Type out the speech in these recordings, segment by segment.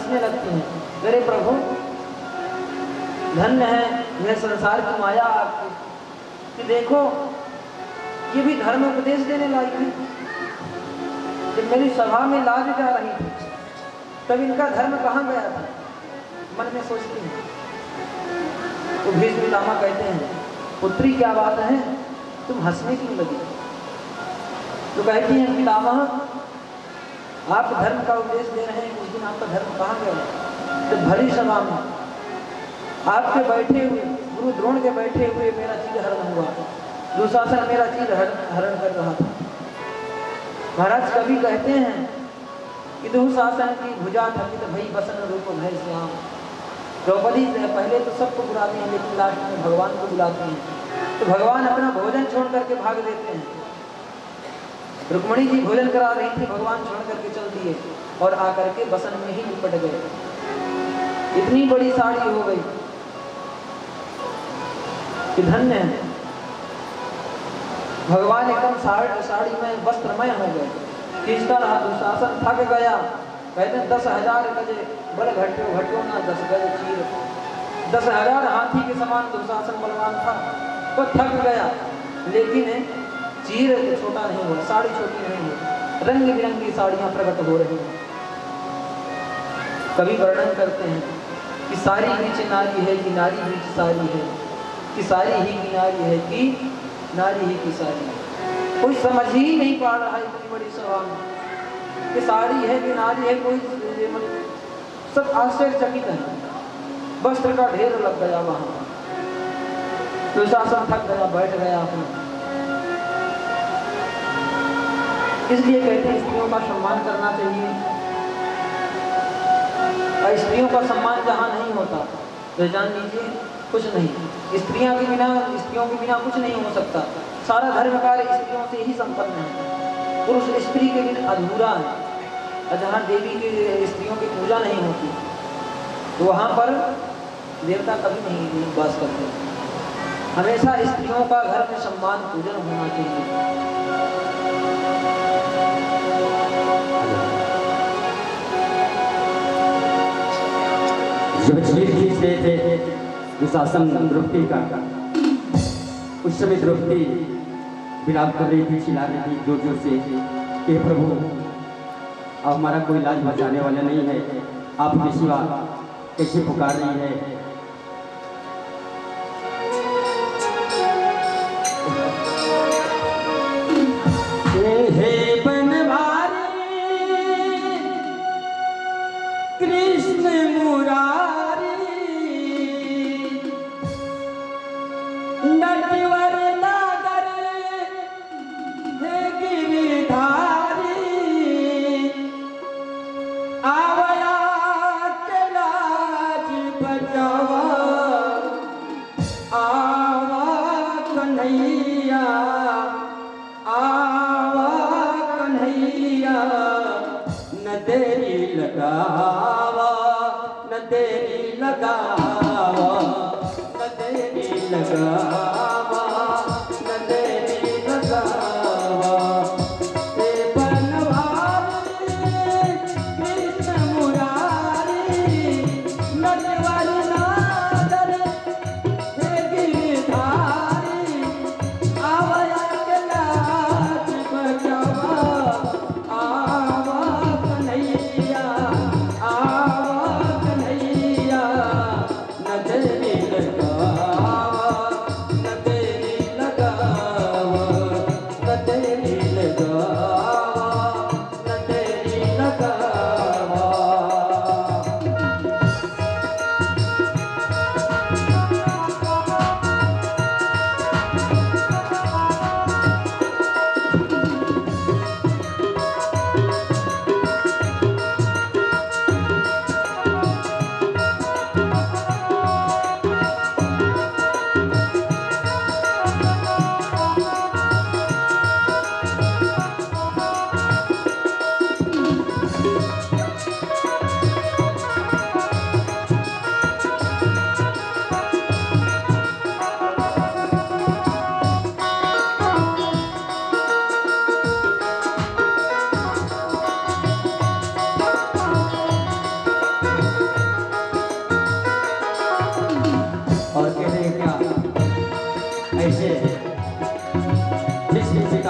हंसने लगती हैं। मेरे प्रभु धन्य है यह संसार की माया आपकी कि देखो ये भी धर्म उपदेश देने लायक है। जब मेरी सभा में लाज जा रही थी तब इनका धर्म कहाँ गया था, मन में सोचती हूँ। तो भीष्म पितामह कहते हैं पुत्री क्या बात है, तुम हंसने क्यों लगी? तो कहती हैं पितामह आप धर्म का उपदेश दे रहे हैं, उस दिन आपका धर्म कहाँ गया? तो भरी सभा में आपके बैठे हुए गुरु द्रोण के बैठे हुए मेरा चीर हरण हुआ, दुशासन मेरा चीर हरण कर रहा था। महाराज कवि कहते हैं कि दुशासन की भुजा थकित भई बसन रूप भय श्याम। द्रौपदी पहले तो सबको बुलाती हैं लेकिन लास्ट में भगवान को बुलाती हैं। तो भगवान अपना भोजन छोड़ करके भाग देते हैं। रुक्मणी जी भोजन करा रही थी, भगवान छोड़ करके चल दिए और आकर के बसन में ही लिपट गए। इतनी बड़ी साड़ी हो गई कि धन्य है। भगवान एकदम साड़ी में वस्त्रमय हो गए। खींचता रहा दुशासन थक गया। कहते 10,000 गज बल घटो ना 10 गज चीर। 10,000 हाथी के समान दुशासन बलवान था, वो थक गया लेकिन चीर छोटा नहीं हुआ, साड़ी छोटी नहीं हुई। रंग बिरंगी साड़ियां प्रकट हो रही हैं। कवि वर्णन करते हैं कि सारी बीच नारी है कि नारी बीच सारी है, कि सारी ही की नारी है कि नारी ही की सारी है। कोई समझ ही नहीं पा रहा है इतनी बड़ी सभा में कि साड़ी है कि नारी है, कोई सब आश्चर्यचकित है। वस्त्र का ढेर लग गया वहां। दुशासन थक गया, बैठ गया अपना। इसलिए कहते हैं स्त्रियों का सम्मान करना चाहिए। और स्त्रियों का सम्मान जहाँ नहीं होता तो जान लीजिए कुछ नहीं। स्त्रियों के बिना कुछ नहीं हो सकता। सारा धर्म कार्य स्त्रियों से ही संपन्न है। पुरुष स्त्री के बिना अधूरा है। जहाँ देवी की स्त्रियों की पूजा नहीं होती तो वहाँ पर देवता कभी नहीं वास करते। हमेशा स्त्रियों का घर में सम्मान पूजन होना चाहिए। जब चीर खींचते थे दुशासन द्रौपदी का, उस समय द्रौपदी विलाप कर रही थी, चिल्ला रही थी जोर जोर से कि प्रभु अब हमारा कोई इलाज बचाने वाला नहीं है, आपके सिवा कैसे पुकार रही है। हे बनवारी कृष्ण मुरारी नटवर नागर हे गिरिधारी आवया के लाज बचावा आवा कन्हैया आवा कन्हैया न देरी लगावा न देरी लगावा न देरी लगावा न देरी लगावा। हे बनवारी कृष्ण मुरारी नटवर नागर हे गिरधारी आवया के लाज बचावा आवा कन्हैया आवा कन्हैया न देरी लगावा न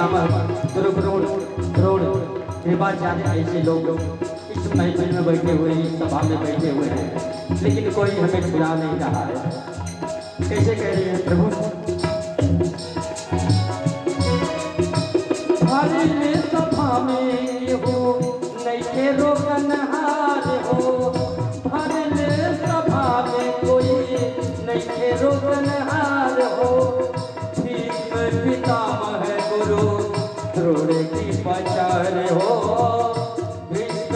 पितामह गुरु करोड़ करोड़ कृपाचार्य ऐसे लोग इस महफिल में बैठे हुए हैं, इस सभा में बैठे हुए हैं, लेकिन कोई हमें छुड़ा नहीं रहा है। कैसे कह रही है प्रभु? भरले सभा में हो नहीं के रोकन हार हो, भरले सभा में कोई नहीं के रोकन हार हो, भीष्म पितामह गुरु द्रोण की पचार हो, भीष्म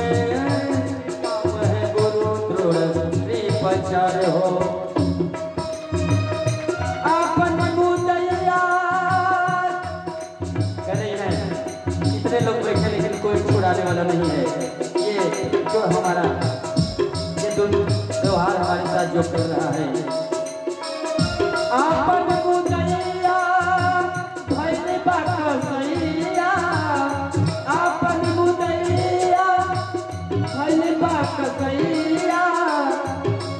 पितामह गुरु द्रोण की पचार हो। लोग बैठे लेकिन कोई छुड़ाने वाला नहीं है। ये जो हमारा ये व्यवहार हमारे साथ जो कर रहा है, आपन मुदैया भइल बा कसैया, आपन मुदैया भइल बा कसैया,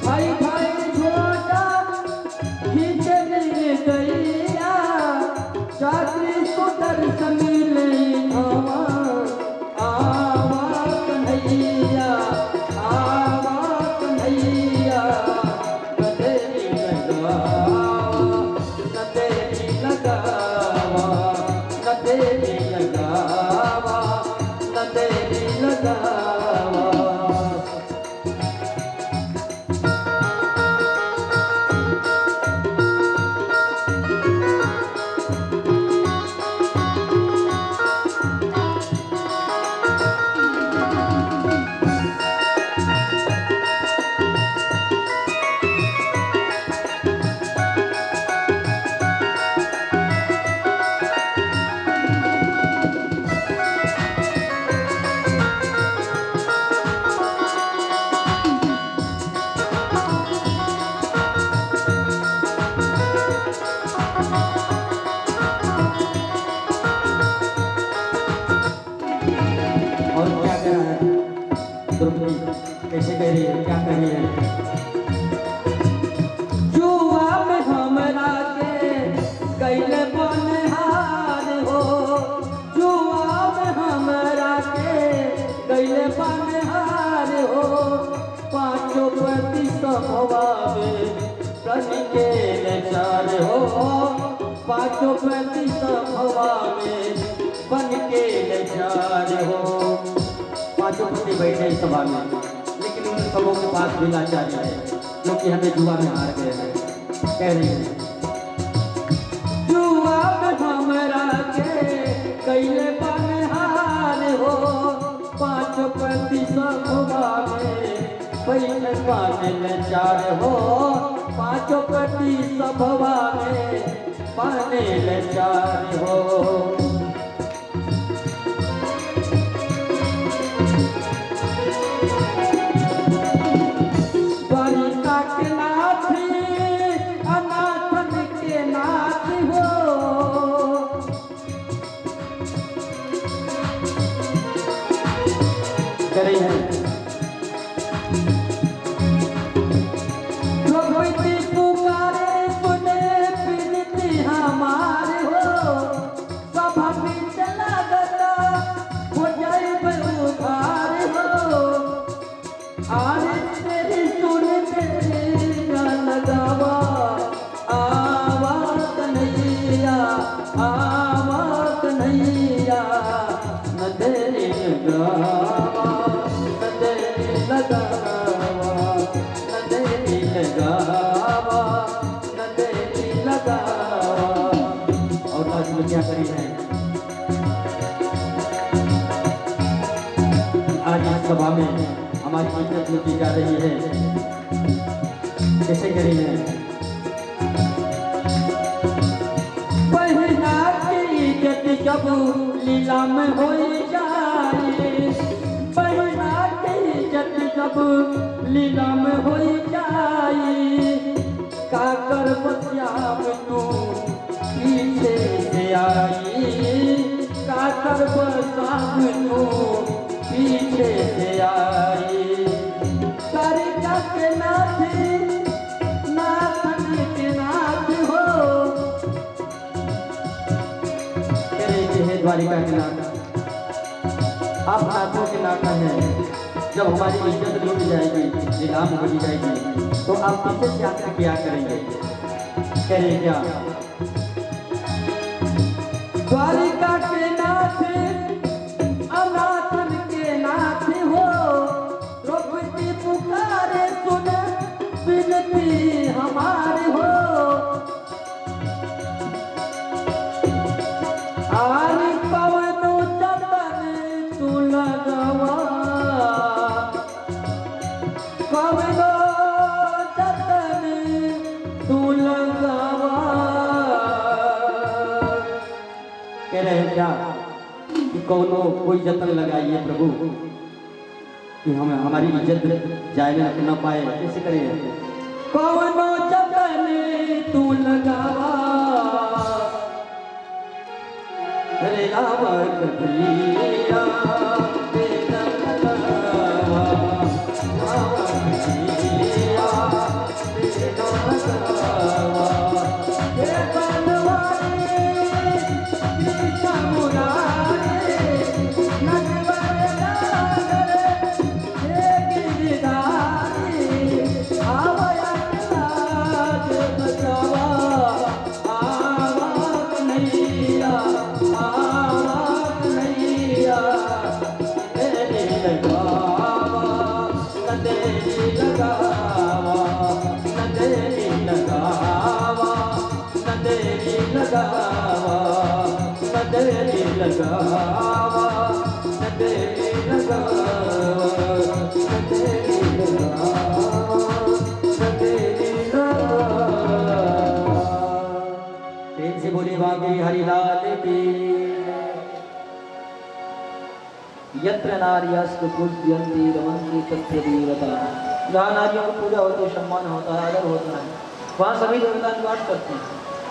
भाई भाई छोटा खींचे नहीं गैया, चाकरी को दर्शन मिले कैसे कह रही है, क्या कह रही है? जुआ में हमरा के कैले बनहार हो, जुआ में हमरा के कैले बनहार हो, पाँचों प्रति सभवा में बन के नचार हो, पाँचों प्रति सभवा में बन के नचार हो। पाँचों प्रति बैठे सभा में, लेकिन उन सबों के पास भी लाचारी है, जो कि हमें जुआ में हार गए हैं। कह रही है जुआ में हमरा के कैले बनहार हो, पाँचों प्रति सभवा में बैठे पाने लाचार हो, पाँचों प्रति सभवा में पाने लाचार हो। रही है द्रौपदी पुकारे सुने विनती हमारे हो, सभा में चला गया हो जाए उधार हो, आरे तेरी सुन तेरी लगावा आवाज नैया, आवाज नैया न तेरी लगावा लगावा नदी लगावा नदी लगावा। और आज में क्या करी है? आज इस सभा में हमारी इज्जत लूटी जा रही है। कैसे करी है? बहना की इज्जत जब लीला में हो जाए, बहना की इज्जत जब लीला में हो जाए, का कर बतियाब तू पीछे से आई, का कर बतियाब तू पीछे से आई, सरिता के नाथी नाथन के नाथ हो, तेरे द्वारिका के नाथ, आप नाथों के नाथ हैं। जब हमारी इज्जत लूट जाएगी, नीलाम हो जाएगी, तो आप पीछे से आकर क्या करेंगे? करें क्या? द्वारिका के नाथ, अनाथन के नाथ हो, द्रौपदी पुकारे सुन विनती हमारी हो। आरी पवनो जतन तू लगवा, पवनो जतन तू लगवा। कह रहे हैं क्या कि कौनो कोई जतन लगाइए प्रभु कि हमें हमारी इज्जत जाए न पाए, कैसे करें? कौनो जतन तू लगावा, रे राम कन्हैया तेरा लगावा, राम कन्हैया तेरा लगावा। हे बनवारी कृष्ण मुरारी, नटवर नागर हे गिरधारी, आवया लाज बचावा, आवा कन्हैया, आवा कन्हैया। तेरी लगावा नंदेरी लगावा, नंदेरी लगावा, नंदेरी लगावा, नंदेरी लगावा, नंदेरी लगावा, नंदेरी लगावा, नंदेरी लगावा। प्रेम से बोले बागे हरिलाल की। यत्र नार्यस्तु पूज्यन्ते रमन्ते तत्र देवता। जहाँ नारियों की पूजा होती है, सम्मान होता है, आदर होता है, वहाँ सभी देवता निवास करते हैं।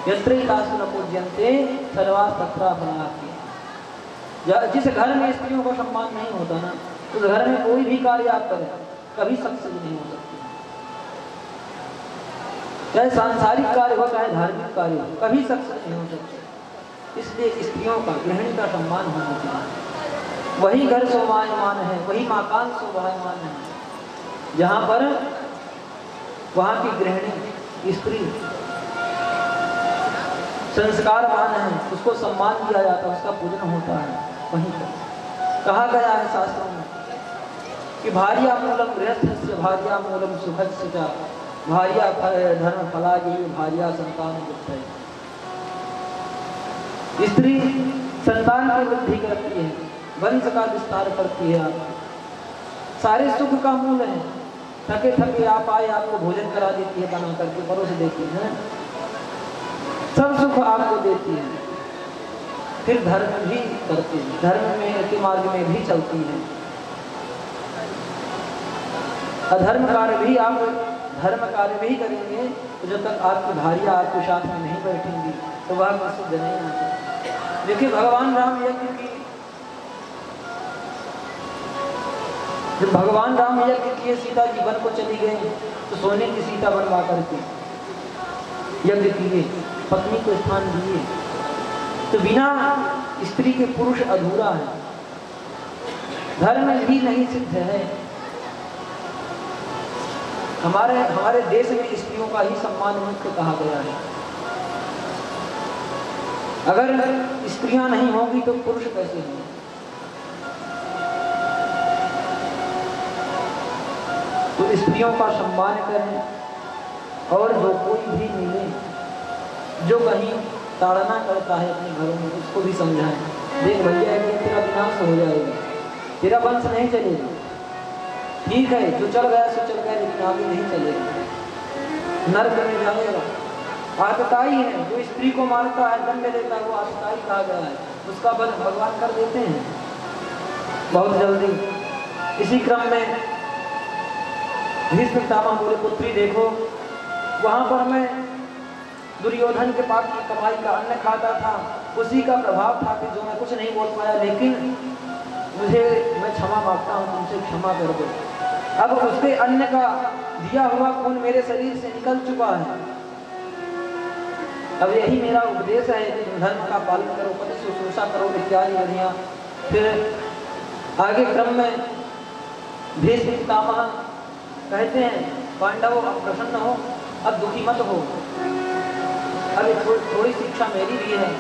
यत्र तासु न पूज्यन्ते सर्वा तत्र फलानि। जिस घर में स्त्रियों का सम्मान नहीं होता ना, उस घर में कोई भी कार्य आप करें कभी सक्सेस नहीं हो सकती। चाहे सांसारिक कार्य हो चाहे धार्मिक कार्य हो, कभी सक्सेस नहीं हो सकते। इसलिए स्त्रियों का, गृहिणी का सम्मान होना चाहिए। वही घर शोभायमान है, वही मकान शोभायमान है जहाँ पर वहाँ की गृहिणी स्त्री संस्कारवान है, उसको सम्मान दिया जाता है, उसका पूजन होता है। वहीं पर कहा गया है शास्त्रों में कि भार्या मूलम गृहस्थस्य भार्या मूलम सुखस्य च, भार्या धर्म फलागी भार्या संतान बुद्धि। स्त्री संतान की वृद्धि करती है, वंश का विस्तार करती है, सारे सुख का मूल है। थके थके आप आए, आपको भोजन करा देती है, बना करके परोस देती है, सब सुख आपको देती है। फिर धर्म भी करती है, धर्म में के मार्ग में भी चलती है। अधर्म कार्य भी आप धर्म कार्य भी करेंगे तो जब तक आपकी भार्या आपके साथ में नहीं बैठेंगी तो वह सिद्ध नहीं होता। देखिए भगवान राम यज्ञ की, जब भगवान राम यज्ञ किए, सीता जी वन को चली गई तो सोने की सीता बनवा करके यज्ञ किए, पत्नी को स्थान दिए। तो बिना स्त्री के पुरुष अधूरा है, धर्म भी नहीं सिद्ध है। हमारे देश में स्त्रियों का ही सम्मान मुख्य कहा गया है। अगर स्त्रियां नहीं होंगी तो पुरुष कैसे होंगे? तो स्त्रियों का सम्मान करें, और जो कोई भी मिले जो कहीं ताड़ना करता है अपने घरों में, उसको भी समझाएं। देख भैया कि तेरा विनाश हो जाएगा, तेरा वंश नहीं चलेगा। ठीक है, जो चल गया सो चल गया, लेकिन आगे नहीं चलेगा, नर्क में जाएगा। आतताई है, जो स्त्री को मारता है, दंड देता है, वो आतताई कहा गया है। उसका बल भगवान कर देते हैं बहुत जल्दी। इसी क्रम में भीष्म पितामह बोले, पुत्री देखो, वहाँ पर मैं दुर्योधन के पास की कमाई का अन्न खाता था, उसी का प्रभाव था कि जो मैं कुछ नहीं बोल पाया, लेकिन मैं क्षमा मांगता हूँ, तुमसे क्षमा कर दो। अब उसके अन्न का दिया हुआ खून मेरे शरीर से निकल चुका है, अब यही मेरा उपदेश है कि तुम धर्म का पालन करो, पति शुश्रूषा करो इत्यादि विधियाँ। फिर आगे क्रम में भीष्म पितामह कहते हैं, पांडव अब प्रसन्न हो, अब दुखी मत हो। अब थोड़ी शिक्षा मेरी भी है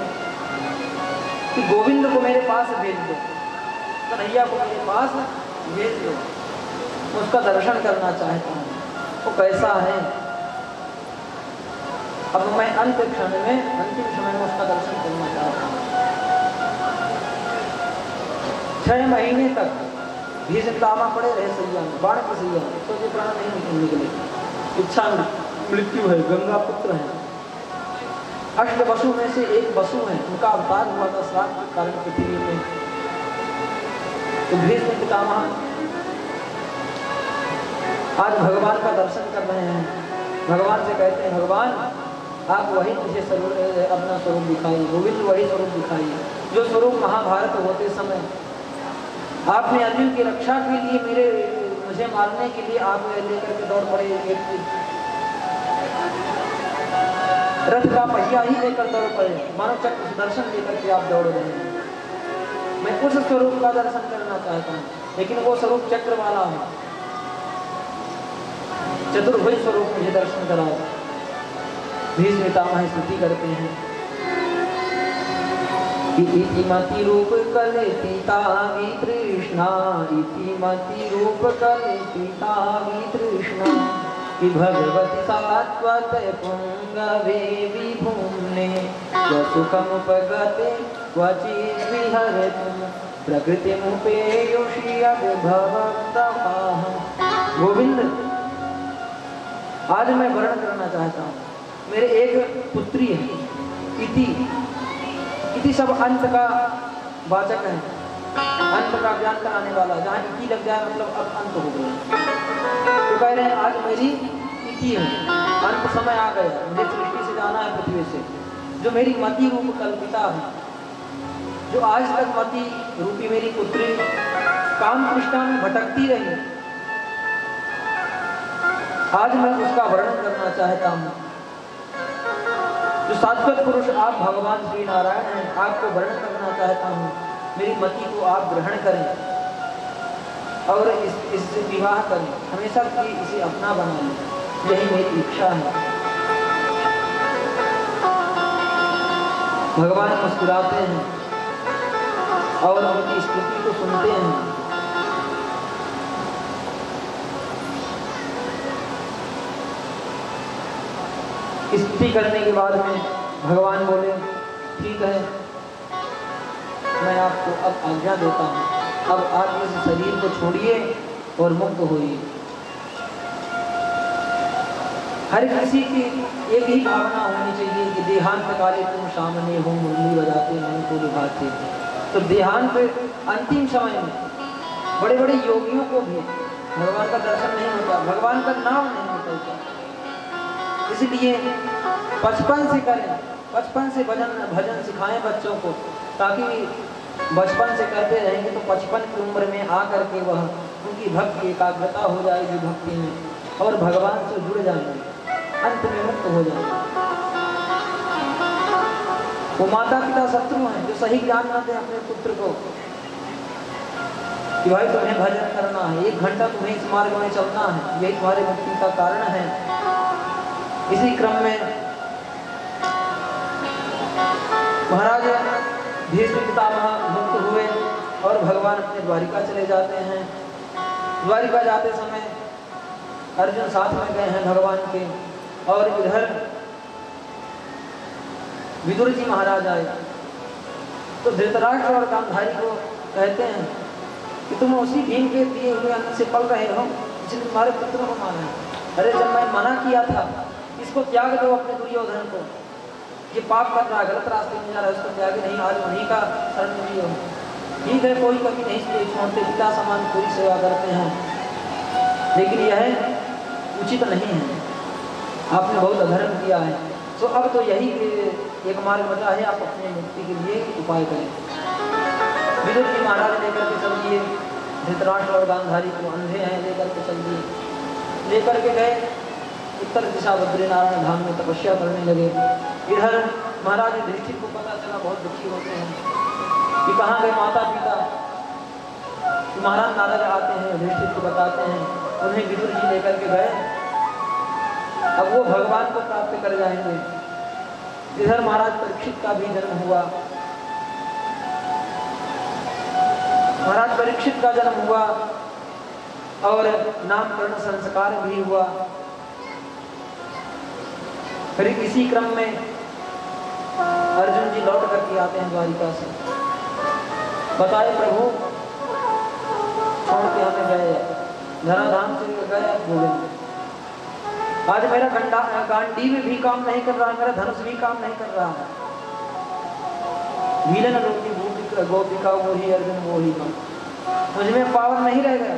कि गोविंद को मेरे पास भेज दो, कन्हैया को मेरे पास भेज दो, उसका दर्शन करना चाहता हूँ, वो कैसा है। अब मैं अंतिम समय में उसका दर्शन करना चाहता हूँ। 6 महीने तक भीष्म पितामह पड़े रहे सैया में, बाण की सैया में, तो ये प्राण नहीं निकले। इच्छा मृत्यु है, गंगा पुत्र है, अष्ट वसु में से एक वसु है, उनका अवतार हुआ था श्राप के कारण पृथ्वी पे। तो भीष्म पितामह आज भगवान का दर्शन कर रहे हैं, भगवान से कहते हैं, भगवान आप वही मुझे अपना स्वरूप दिखाइए, गोविंद वही स्वरूप दिखाइए जो स्वरूप महाभारत होते समय आपने अर्जुन की रक्षा के लिए मुझे मारने के लिए आप लेकर के दौड़ पड़े, रथ का पहिया ही लेकर दौड़ पड़े, मानव चक्र सुदर्शन लेकर के आप दौड़ रहे हैं। मैं उस स्वरूप का दर्शन करना चाहता हूँ, लेकिन वो स्वरूप चक्र वाला है, चतुर्भुज स्वरूप मुझे दर्शन कराओ। भीष्म पितामह स्तुति करते हैं, इतिमति रूप कल्पिता वितृष्णा, इतिमति रूप कल्पिता वितृष्णा, कि भगवती सात्वत पुंगवे विभुम्ने, स्वसुखमुपगते क्वचित् विहरतु, प्रकृतिमुपेयुषि यद्भवत्तमः। गोविंद आज मैं वर्णन करना चाहता हूँ, मेरे एक पुत्री है इति सब अंत का वाचक है, अंत का ज्ञान कराने वाला, जहाँ इति लग जाए मतलब अब अंत हो गया। तो कह रहे हैं आज मेरी इति है, अंत समय आ गया, मुझे सृष्टि से जाना है पृथ्वी से। जो मेरी मति रूप कल्पिता है, जो आज तक मति रूपी मेरी पुत्री काम तृष्णा में भटकती रही, आज मैं उसका वर्णन करना चाहता हूँ। जो सात्विक पुरुष आप भगवान श्री नारायण हैं, आपको वर्णन करना चाहता हूँ। मेरी मति को आप ग्रहण करें और इससे विवाह करें, हमेशा की इसे अपना बना लें, यही मेरी इच्छा है। भगवान मुस्कुराते हैं और उनकी स्तुति को सुनते हैं। स्तुति करने के बाद में भगवान बोले, ठीक है मैं आपको अब आज्ञा देता हूँ, अब आप इस शरीर को छोड़िए और मुक्त होइए। हर किसी की एक ही भावना होनी चाहिए कि देहांत काले तुम सामने हो, मुरली बजाते मन को लुभाते। तो देहांत अंतिम समय में बड़े बड़े योगियों को भी भगवान का दर्शन नहीं होता, भगवान का नाम नहीं होता। इसलिए बचपन से करें, बचपन से भजन सिखाएं बच्चों को, ताकि बचपन से करते रहेंगे तो 55 की उम्र में आकर के वह उनकी भक्ति एकाग्रता हो जाएगी भक्ति में, और भगवान से जुड़ जाएंगे, अंत में मुक्त हो जाएंगे। वो माता पिता शत्रु हैं जो सही ज्ञान न दें अपने पुत्र को कि भाई तुम्हें भजन करना है, 1 घंटा तुम्हें इस मार्ग में चलना है, यही तुम्हारे मुक्ति का कारण है। इसी क्रम में महाराज भीष्म पितामह मुक्त हुए और भगवान अपने द्वारिका चले जाते हैं। द्वारिका जाते समय अर्जुन साथ में गए हैं भगवान के, और इधर विदुर जी महाराज आए तो धृतराष्ट्र और गांधारी को कहते हैं कि तुम उसी भीम के दिए हुए अन्न से पल रहे हो जिसने तुम्हारे पुत्रों को मारा है। अरे जब मैं मना किया था इसको त्याग दो अपने दुर्योधन को, ये पाप कर रहा है, गलत रास्ते में जा रहा है, उसको त्याग नहीं, आज उन्हीं का शरण लियो। ठीक है कोई कभी नहीं छोड़ते, पिता समान पूरी सेवा करते हैं, लेकिन यह उचित नहीं है, आपने बहुत अधर्म किया है। तो अब तो यही एक मार्ग बचा है, आप अपनी मुक्ति के लिए उपाय करें। विदुर जी महाराज लेकर के चल दिए, धृतराष्ट्र और गांधारी को अंधे हैं लेकर के चल दिए, लेकर के गए उत्तर दिशा बद्रीनारायण धाम में तपस्या करने लगे। इधर महाराज युधिष्ठिर को पता चला, बहुत दुखी होते हैं कि कहाँ गए माता पिता। तो महाराज नारद आते हैं, युधिष्ठिर को बताते हैं, उन्हें विदुर जी लेकर के गए, अब वो भगवान को प्राप्त कर जाएंगे। इधर महाराज परीक्षित का भी जन्म हुआ। महाराज परीक्षित का जन्म हुआ और नामकरण संस्कार भी हुआ। फिर इसी क्रम में अर्जुन जी लौट करके आते हैं द्वारिका से, बताए प्रभु छोड़ के हमें गए, धराधाम से गए गोविंद। आज मेरा गांडीव भी काम नहीं कर रहा, मेरा धनुष भी काम नहीं कर रहा। भीलन रोटी भूख गोपिका वो ही अर्जुन वो ही कम, मुझमें पावर नहीं रह गया।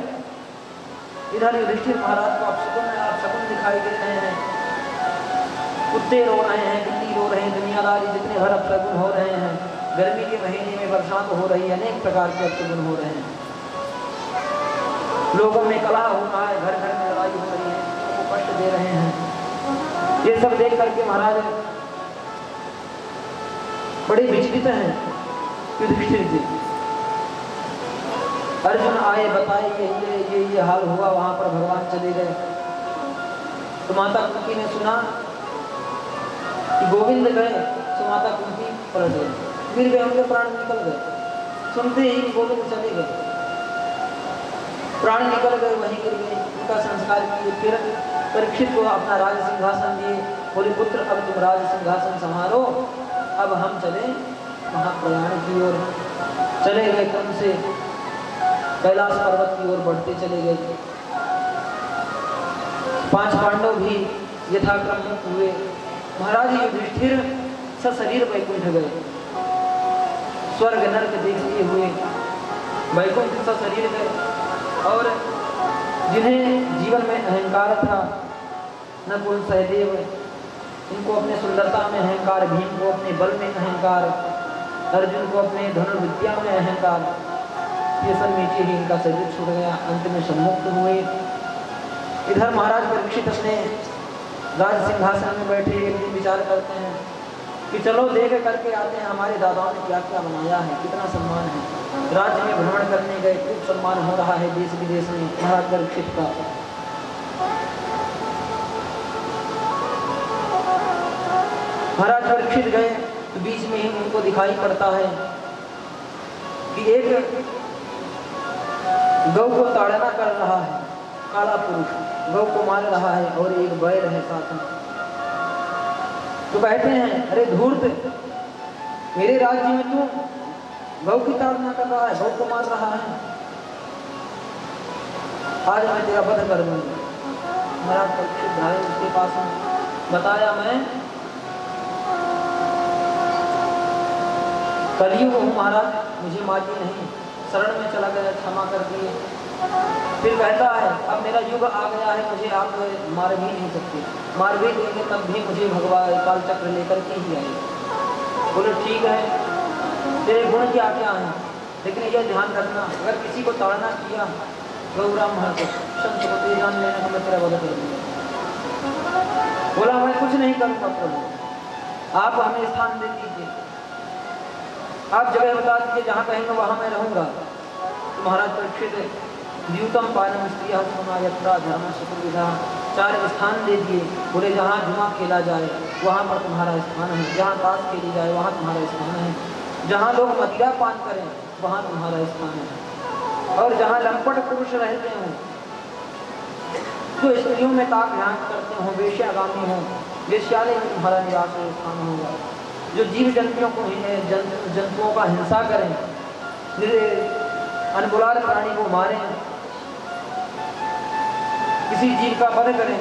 इधर युधिष्ठिर महाराज को आप शकुन दिखाई दे रहे हैं, कुत्ते रो रहे हैं, बिल्ली रो रहे हैं, दुनियादारी जितने घर अपशगुन हो रहे हैं। गर्मी के महीने में बरसात हो रही है, अनेक प्रकार के अपशगुन हो रहे हैं, लोगों में कलह हो रहा है, घर घर में लड़ाई हो रही है, उनको कष्ट दे रहे हैं। ये सब देख करके महाराज बड़े विचलित हैं युधिष्ठिर जी। अर्जुन आए, बताए ये हाल हुआ, वहां पर भगवान चले गए। तो माता कुंती ने सुना कि गोविंद गए, तो माता कुंती पलट गए, गिर गए, उनके प्राण निकल गए। सुनते ही गोविंद चले गए, प्राण निकल गए, वहीं गिर गए, उनका संस्कार किए। फिर परीक्षित को अपना राज सिंहासन दिए, बोले पुत्र अब तुम राज सिंहासन संभालो, अब हम चले महाप्रयाण की ओर। चले गए, क्रम से कैलाश पर्वत की ओर बढ़ते चले गए। 5 पांडव भी यथाक्रम हुए। महाराज युधिष्ठिर सशरीर वैकुंठ गए, स्वर्ग नरक देखते हुए वैकुंठ सशरीर गए। और जिन्हें जीवन में अहंकार था, नकुल सहदेव, इनको अपने सुंदरता में अहंकार, भीम को अपने बल में अहंकार, अर्जुन को अपने धनुर्विद्या में अहंकार, ये सब नीचे ही इनका शरीर छूट गया, अंत में सम्मुक्त हुए। इधर महाराज परीक्षित अपने राज सिंहासन में बैठे एक दिन विचार करते हैं कि चलो देख करके आते हैं हमारे दादाओं ने क्या क्या बनाया है, कितना सम्मान है। राज्य में भ्रमण करने गए, खूब सम्मान हो रहा है देश विदेश में महाराज परीक्षित का। महाराज परीक्षित गए तो बीच में ही उनको दिखाई पड़ता है कि एक गौ को ताड़ना कर रहा है, काला पुरुष गौ को मार रहा है और एक बैल है साथ में। तो कहते हैं अरे धूर्त, मेरे राज्य में तू गौ की ताड़ना कर रहा है, गौ को मार रहा है, आज मैं तेरा वध कर दूंगा। महाराज परीक्षित भाई उसके पास बताया मैं कलयुग हूँ महाराज, मुझे मारिए नहीं, शरण में चला गया, क्षमा कर दिए। फिर कहता है अब मेरा युग आ गया है, मुझे आप मार भी नहीं सकते, मार भी देंगे तब भी मुझे भगवान काल चक्र लेकर के ही आए। बोले ठीक है, तेरे गुण क्या क्या हैं, लेकिन यह ध्यान रखना अगर किसी को ताड़ना किया गौरा महतो संत को तेरे जान लेने को मैं तेरा वध कर दूंगा। बोला मैं कुछ नहीं करूँगा प्रभु, आप हमें स्थान दे दीजिए, आप जगह बता दीजिए, जहाँ कहेंगे वहाँ मैं रहूँगा। तो महाराज परीक्षित द्यूतम पानम स्त्रिया यत्रा धर्म शत्रुविधा, 4 स्थान दे दिए। बोले जहाँ जुआ खेला जाए वहाँ पर तुम्हारा स्थान है, जहाँ ताश खेली जाए वहाँ तुम्हारा स्थान है, जहाँ लोग मदिरा पान करें वहाँ तुम्हारा स्थान है, और जहाँ लंपट पुरुष रहते हों, जो स्त्रियों में ताक ध्यान करते हों, वेश्यागामी हों, वेश्यालय में तुम्हारा निवास स्थान होगा। जो जीव जंतुओं को जंतुओं का हिंसा करें, अनबुलार प्राणी को मारें, किसी जीव का वध करें,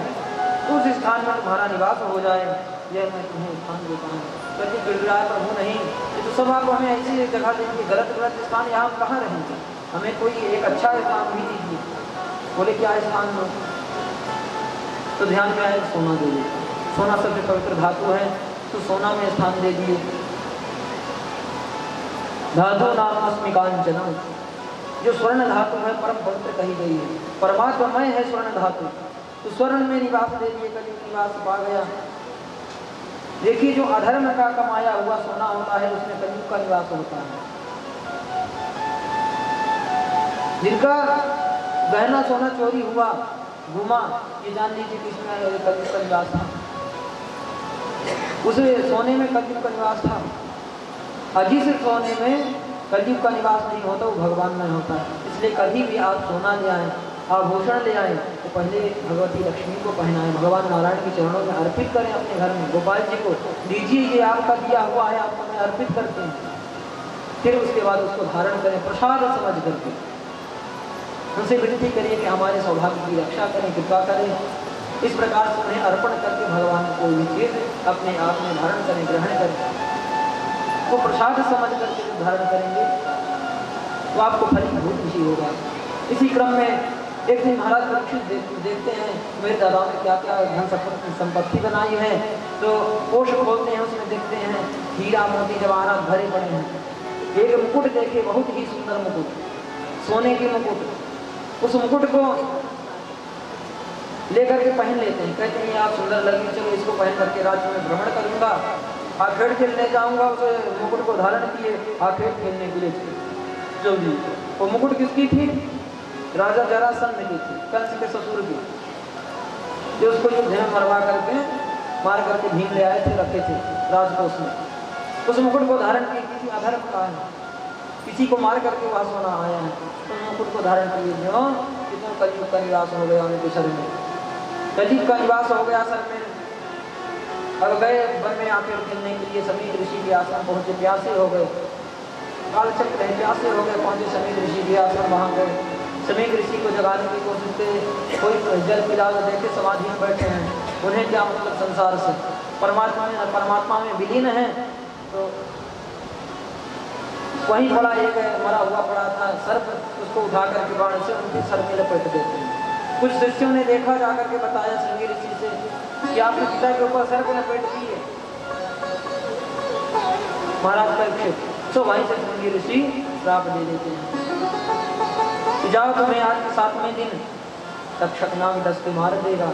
उस स्थान में तुम्हारा निवास हो जाए, यह मैं तुम्हें स्थान देता हूँ। कभी गिड़गिड़ाए प्रभु नहीं, ये तो सब आप हमें ऐसी जगह देंगे, गलत गलत स्थान यहाँ हम कहाँ रहेंगे, हमें कोई एक अच्छा स्थान भी दीजिए। बोले क्या स्थान दो? तो ध्यान में आए सोना दे दिए, सोना सबसे पवित्र धातु है, तो सोना में स्थान दे दिए। धातु नाम अस्मिकांचनम, जो स्वर्ण धातु है परम पवित्र कही गई है, परमात्मा है स्वर्ण धातु, तो स्वर्ण में निवास दे दिए, कलयुग निवास पा गया। देखिए जो अधर्म का कमाया हुआ सोना होता है उसमें कलयुग का निवास होता है। जिनका गहना सोना चोरी हुआ घुमा, ये जान लीजिए कि इसमें कलयुग का निवास था। उस सोने में कलयुग का निवास था। और जिस सोने में कलयुग का निवास नहीं होता वो भगवान में होता है। इसलिए कभी भी आप सोना ले आए, आभूषण ले आए तो पहले भगवती लक्ष्मी को पहनाएं, भगवान नारायण के चरणों में अर्पित करें। अपने घर में गोपाल जी को दीजिए, ये आपका दिया हुआ है, आपको मैं अर्पित करते हैं। फिर उसके बाद उसको धारण करें प्रसाद समझ करके। उनसे विनती करिए कि हमारे सौभाग्य की रक्षा करें, कृपा करें। इस प्रकार से उन्हें अर्पण करके भगवान को कोई भी चीज अपने आप में धारण करें, ग्रहण करें। वो प्रसाद समझ करके जो धारण करेंगे तो आपको फलीभूत ही होगा। इसी क्रम में एक दिन महाराज परीक्षित देखते हैं मेरे दादा ने क्या क्या धन संपत्ति बनाई है। तो कोष खोलते हैं, उसमें देखते हैं हीरा मोती जवाहरात भरे पड़े हैं। एक मुकुट देखे, बहुत ही सुंदर मुकुट, सोने की मुकुट। उस मुकुट को लेकर के पहन लेते हैं, कहते हैं आप सुंदर लगे, चलो इसको पहन करके राज्य में भ्रमण करूंगा, आखेट खेलने जाऊंगा। उस मुकुट को धारण किए आखेट खेलने के लिए जल्दी। वो मुकुट किसकी थी? राजा जरासंध की थी, कंस के ससुर की, जो उसको युद्ध में मरवा करके मार करके भीम ले आए थे, रखे थे राजकोष में। उस मुकुट को धारण किए, किसी अधर्म का है, किसी को मार करके वहां सोना आया है, उस मुकुट को धारण किए जो कितने कलयुग का निवास हो गया उनके सर में, कलयुग का निवास हो गया सर में। अब गए वन में आकर खेलने के लिए, समीर ऋषि के आश्रम पहुंचे, प्यासे हो गए, कालचक्र रहे, प्यासे हो गए, पहुंचे समीर ऋषि के आश्रम। वहां गए, समीर ऋषि को जगाने की कोशिश की, कोई जल पिला देखे समाधि में बैठे हैं। उन्हें क्या मतलब संसार से, परमात्मा में विलीन है। तो वहीं पड़ा एक मरा हुआ पड़ा था सर्प, उसको उठा करके बाण से उनके सर में लपेट देते हैं। कुछ शिष्यों ने देखा, जाकर के बताया श्रृंगी ऋषि से कि आपके पिता के ऊपर सर को लपेट दिए महाराज परीक्षित। तो वहीं से श्रृंगी ऋषि श्राप दे देते हैं, जाओ तुम्हें आज 7वें दिन तक्षक नाग दस को मार देगा।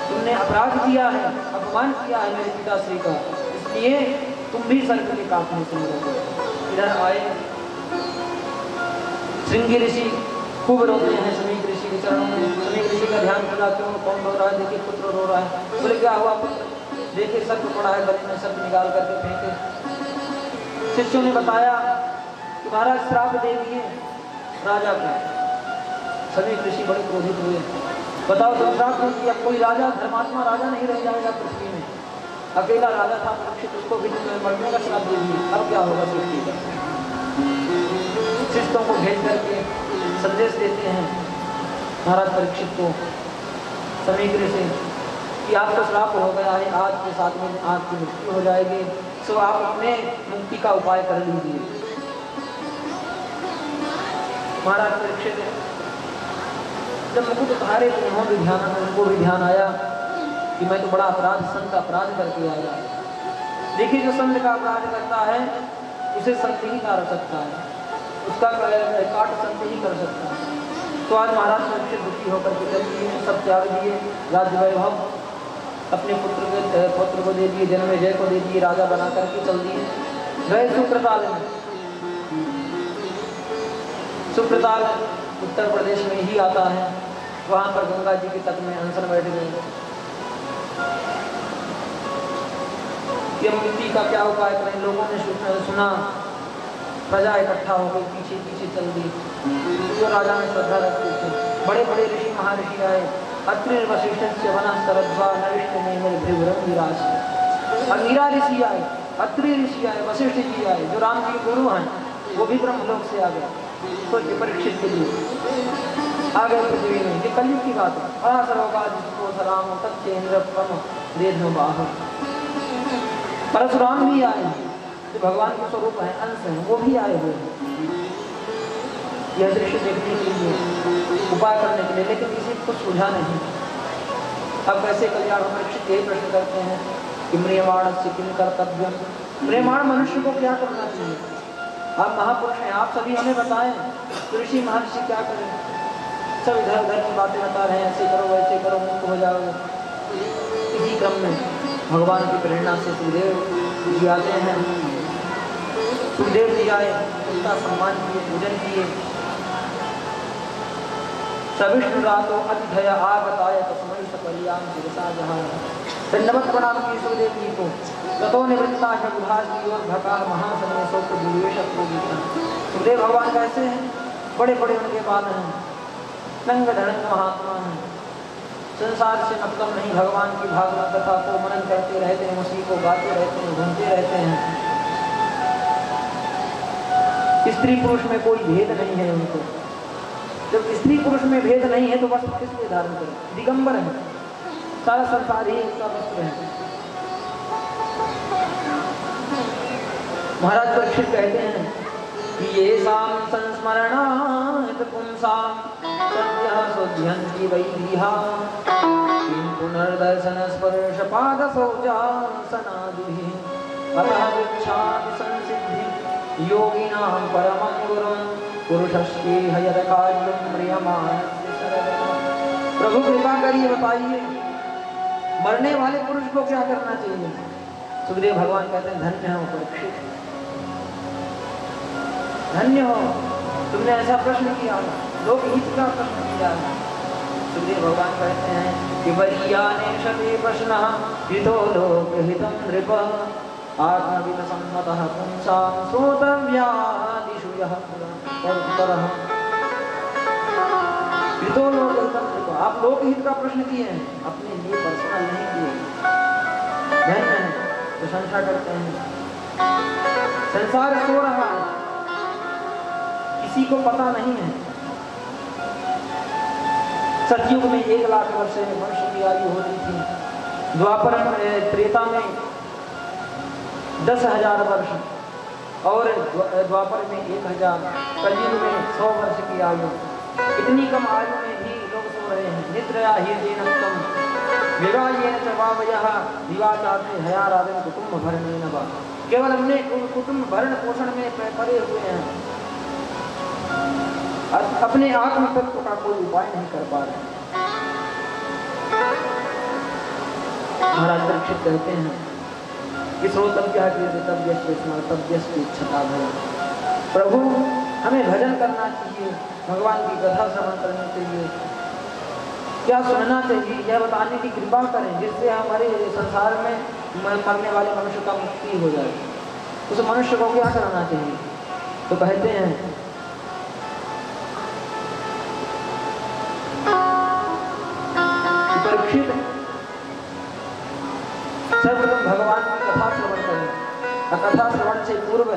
तुमने अपराध किया है, अपमान किया है मेरे पिताश्री का, इसलिए तुम भी सर के काटने से मरोगे। इधर आए श्रृंगी ऋषि, खूब रोते हैं समीक ऋषि के चरणों में। समीक ऋषि का ध्यान करा, क्यों कौन रो रहा है, देखिए पुत्र रो रहा है। बोले क्या हुआ पुत्र? देखिए सर्प पड़ा है गले में, सर्प निकाल करके फेंके। शिष्यों ने बताया कि महाराज श्राप दे दिए राजा को। समीक ऋषि बड़े क्रोधित हुए, बताओ तुम श्राप क्यों किया? कोई राजा, धर्मात्मा राजा नहीं रह जाएगा पृथ्वी में, अकेला राजा था परीक्षित, उसको भी मरने का श्राप दे दिए, अब क्या होगा सृष्टि का? शिष्यों को भेज करके संदेश देते हैं महाराज परीक्षित को समीक ऋषि कि आपको श्राप हो गया है, आज के 7वें दिन आपकी मृत्यु हो जाएगी, सो आप अपने मुक्ति का उपाय कर लीजिए। महाराज परीक्षित जब मुकुट उतारे तो उनको भी ध्यान आया कि मैं तो बड़ा अपराध, संत का अपराध करके आया। देखिए जो संत का अपराध करता है उसे संत ही मार सकता है, उसका काट संत ही कर सकता है। तो आज महाराज परीक्षित दुखी होकर के चल दिए, सब त्याग दिए, राज्य वैभव अपने पुत्र को दे दिए, जन्मेजय को दे दिए, राजा बना करके चल दिए। गए सुक्रताल में, सुक्रताल उत्तर प्रदेश में ही आता है, वहां पर गंगा जी के तट में अनशन बैठ गए। ये मुक्ति का क्या उपाय करें? लोगों ने सुना, प्रजा इकट्ठा हो गई, पीछे पीछे चल दी। जो राजा में श्रद्धा रखते थे, बड़े बड़े ऋषि महाऋषि आए, अत्रि वशिष्ठ से वना सरद्वा नविष्ट में भृगुरम विराज। अमीरा ऋषि आए, अत्रि ऋषि आए, वशिष्ठ जी आए, जो राम जी गुरु हैं, वो भी ब्रह्मलोक से आ गए। सोचिए परीक्षित के लिए आ गए पृथ्वी में। ये कलयुग की बात है। बड़ा सरोगा जिसको सलाम तत्चेन्द्र परम वेद बाह। परशुराम भी आए हैं, जो भगवान के स्वरूप हैं, अंश हैं, वो भी आए हुए हैं यह दृश्य देखने के लिए, उपाय करने के लिए, लेकिन किसी को सुझा नहीं। अब कैसे कल्याण? परीक्षित यही प्रश्न करते हैं कि म्रियमाण से किम कर्तव्यम, म्रियमाण मनुष्य को क्या करना चाहिए? आप महापुरुष हैं, आप सभी हमें बताएं ऋषि महर्षि क्या करें। सब इधर उधर की बातें बता रहे हैं, ऐसे करो वैसे करो मुक्त हो जाओगे। इसी क्रम में भगवान की प्रेरणा से सुखदेव जी आते हैं। सुखदेव जी आए, उनका सम्मान किए, पूजन किए। सविष्णु रातो अतिथय आगताय तस्मै सपर्याम शिरसा जहां। दंडवत प्रणाम किए सुखदेव जी को। ततो निवृत्ता शकुभार की ओर भकार महासने शोक दिवेश अप्रोगीता। सुखदेव भगवान कैसे हैं? बड़े बड़े उनके बाल हैं, नंग धड़ंग महात्मा हैं, संसार से मतलब नहीं, भगवान की भागवत कथा को मनन करते रहते हैं, उसी को गाते रहते हैं, घूमते रहते हैं। स्त्री पुरुष में कोई भेद नहीं है उनको। जब स्त्री पुरुष में भेद नहीं है तो वस्त्र किस लिए धारण करें? दिगंबर है, सारा संसार ही उसका वस्त्र है। महाराज परीक्षित कहते हैं कि ये शाम संस्मरणात् पुंसाम सद्यः शुद्ध्यन्ति वैदिहा किं पुनर्दर्शन स्पर्श पाद सौजासनादुहि अतः विच्छाति संसिद्धि योगिनां परमं गुरुं पुरुषस्येह यद कार्यं म्रियमाणस्य शरदः। प्रभु कृपा करिए, बताइए मरने वाले पुरुष को क्या करना चाहिए? सुखदेव भगवान कहते हैं धन्य हो परीक्षित, धन्य हो, तुमने ऐसा प्रश्न किया, लोक हित का प्रश्न किया है। सुखदेव भगवान कहते हैं कि वरीयाने शते प्रश्नः हितो लोक हितं नृप आत्मविद सम्मतः पुंसां श्रोतव्यादिषु यः उत्तरः। हितो लोक हितं नृप, आप लोक हित का प्रश्न किए हैं, अपने लिए पर्सनल नहीं किए। धन्य है, प्रशंसा करते हैं। संसार सो रहा है, किसी को पता नहीं है। सतयुग में 1 लाख वर्ष मनुष्य की आयु होती थी, द्वापर त्रेता में 10,000 वर्ष और द्वापर में 1,000, कलयुग में 100 वर्ष की आयु। इतनी कम आयु में भी लोग सो रहे हैं। निद्रया हीर्देन विवाहेन च वावयः विवाचाते हयाराधन कुटुंब भरणेन वा। केवल अपने कुटुंब भरण पोषण में पड़े हुए हैं, अपने आत्म तत्व का कोई उपाय नहीं कर पा रहे। महाराज परीक्षित कहते हैं कि श्रोतव्य कीर्तव्य स्मर्तव्य इच्छता भय। प्रभु हमें भजन करना चाहिए, भगवान की कथा श्रवण करनी चाहिए, क्या सुनना चाहिए, यह बताने की कृपा करें जिससे हमारे संसार में मरने वाले मनुष्य का मुक्ति हो जाए। उस मनुष्य को क्या करना चाहिए? तो कहते हैं परीक्षित सर्वप्रथम भगवान की कथा श्रवण करें। कथा श्रवण से पूर्व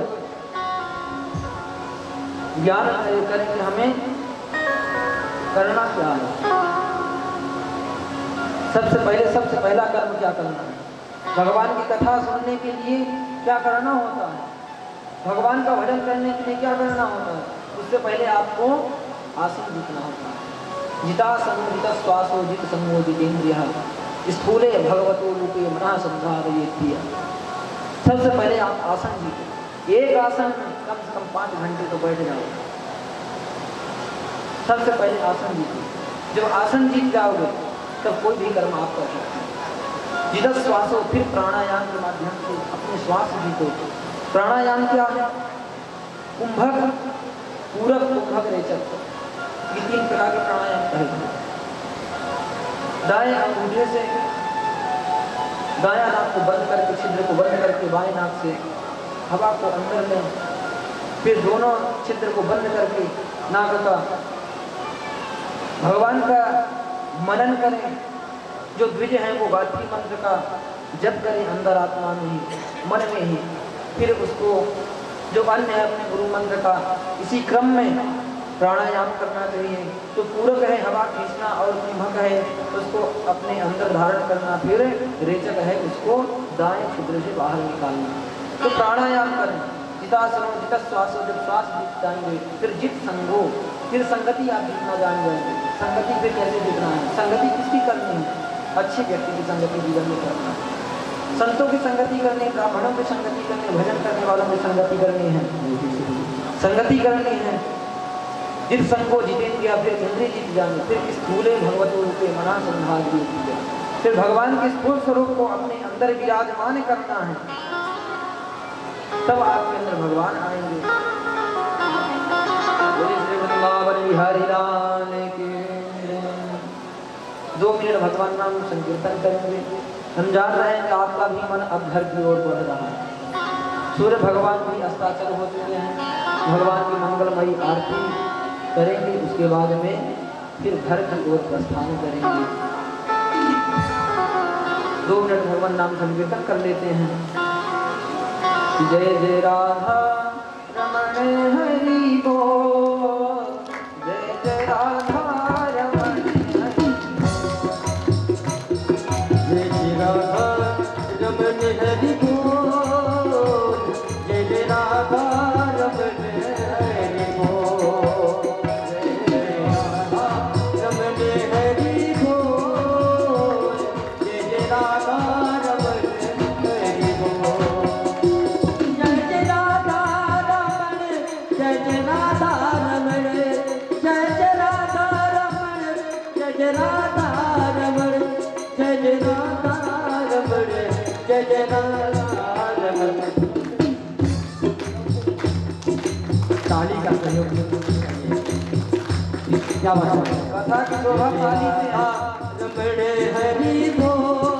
ज्ञान करें कि हमें करना क्या है। सबसे पहला कर्म क्या करना है? भगवान की कथा सुनने के लिए क्या करना होता है? भगवान का भजन करने के लिए क्या करना होता है? उससे पहले आपको आसन जीतना होता है। जितासन जित श्वासो जित संगो जितेन्द्रियः स्थूले भगवतो रूपे मनः संधारयेत्। सबसे पहले आप आसन जीते। एक आसन में कम से कम 5 घंटे तो बैठ जाओ। सबसे पहले आसन जीते। जब आसन जीत जाओगे तब कोई भी कर्म आप कर सकते हैं। जित श्वासो, फिर प्राणायाम के माध्यम से अपने श्वास जीतो। प्राणायाम क्या है? कुंभक, पूरक, कुंभक, रेचक, ये 3 प्रकार के प्राणायाम करेंगे। दाएं अंगूठे से दायां नाक को बंद करके, छिद्र को बंद करके बाएं नाक से हवा को अंदर लें, फिर दोनों छिद्र को बंद करके नाक का भगवान का मनन करें। जो द्विज है वो गायत्री मंत्र का जप करें अंदर आत्मा में ही, मन में ही। फिर उसको जो अन्य है अपने गुरु मंत्र का, इसी क्रम में प्राणायाम करना चाहिए। तो पूरक है हवा खींचना और कुंभक है उसको अपने अंदर धारण करना, फिर रेचक है उसको दाएं छिद्र से बाहर निकालना। तो प्राणायाम करें। जितासनो जित श्वासो, जब श्वास जीत जाएंगे फिर जित संगो, फिर संगति आप जीतना जान जाएंगे। संगति फिर कैसे जीतना है? संगति किसकी करनी है? अच्छे व्यक्ति की संगति जीवन में करना है। संतों की संगति करनी, ब्राह्मणों की संगति करनी, भजन करने वालों की संगति करनी है, संगति करनी है। जिस संग को जितेंगे या फिर इंद्रिय जीत जाने, फिर स्थूले भगवतो रूपे मना संधान कीजिए। फिर भगवान के स्थूल स्वरूप को अपने अंदर विराजमान करना है, तब आपके अंदर भगवान आएंगे। बोले श्री वृंदावन बिहारी लाल की। 2 मिनट भगवान नाम संकीर्तन करेंगे। हम जान रहे हैं कि आपका भी मन अब घर की ओर बढ़ रहा है। सूर्य भगवान भी अस्ताचल हो चुके हैं। भगवान की मंगलमयी आरती करेंगे, उसके बाद में फिर घर की ओर प्रस्थान करेंगे। 2 मिनट भगवान नाम संकीर्तन कर लेते हैं। जय जय राधा रमण हरि बोल, जय जय राधा रमण हरि बोल, जय जय राधा रमण हरि बोल, जय जय राधा रमण हरि बोल, जय जय राधा रमण हरि बोल, जय जय राधा रमण हरि बोल, जय जय राधा रमण, जय जय राधा रमण, जय जय राधा रमण, जय जय राधा रमण, जय जय राधा रमण, जय जय राधा रमण। ताली का सहयोग क्या बात है। कथा की शोभा ताली से रमण हरि बोल,